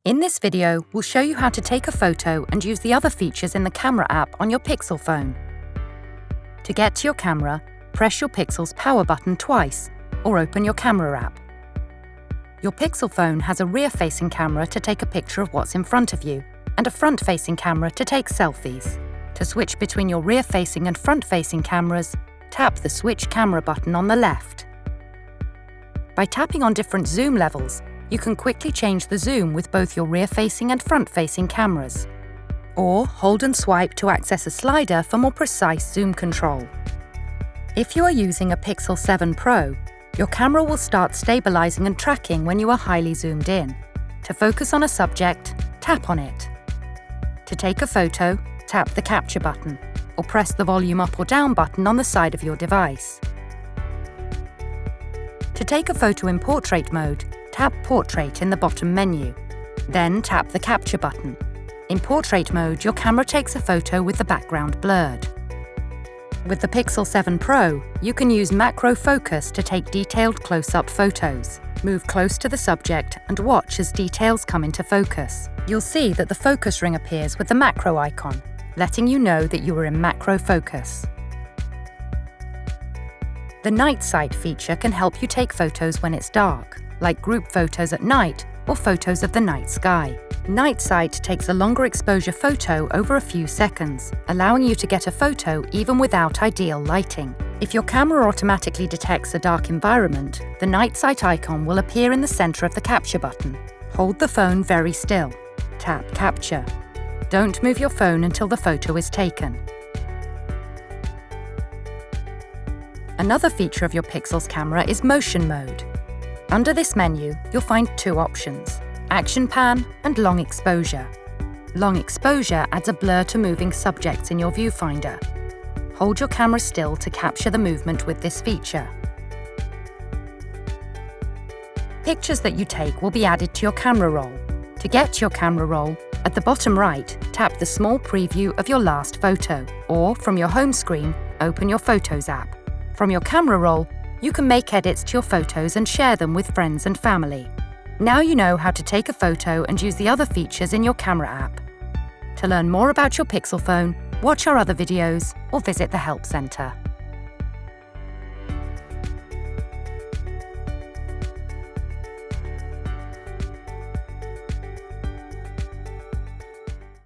In this video, we'll show you how to take a photo and use the other features in the camera app on your Pixel phone. To get to your camera, press your Pixel's power button twice, or open your camera app. Your Pixel phone has a rear-facing camera to take a picture of what's in front of you, and a front-facing camera to take selfies. To switch between your rear-facing and front-facing cameras, tap the Switch Camera button on the left. By tapping on different zoom levels, you can quickly change the zoom with both your rear-facing and front-facing cameras. Or hold and swipe to access a slider for more precise zoom control. If you are using a Pixel 7 Pro, your camera will start stabilizing and tracking when you are highly zoomed in. To focus on a subject, tap on it. To take a photo, tap the Capture button, or press the volume up or down button on the side of your device. To take a photo in portrait mode, tap Portrait in the bottom menu. Then tap the Capture button. In portrait mode, your camera takes a photo with the background blurred. With the Pixel 7 Pro, you can use macro focus to take detailed close-up photos. Move close to the subject and watch as details come into focus. You'll see that the focus ring appears with the macro icon, letting you know that you are in macro focus. The Night Sight feature can help you take photos when it's dark, like group photos at night or photos of the night sky. Night Sight takes a longer exposure photo over a few seconds, allowing you to get a photo even without ideal lighting. If your camera automatically detects a dark environment, the Night Sight icon will appear in the center of the Capture button. Hold the phone very still. Tap Capture. Don't move your phone until the photo is taken. Another feature of your Pixel's camera is Motion Mode. Under this menu, you'll find two options: Action Pan and Long Exposure. Long Exposure adds a blur to moving subjects in your viewfinder. Hold your camera still to capture the movement with this feature. Pictures that you take will be added to your camera roll. To get to your camera roll, at the bottom right, tap the small preview of your last photo, or from your home screen, open your Photos app. From your camera roll, you can make edits to your photos and share them with friends and family. Now you know how to take a photo and use the other features in your camera app. To learn more about your Pixel phone, watch our other videos or visit the Help Center.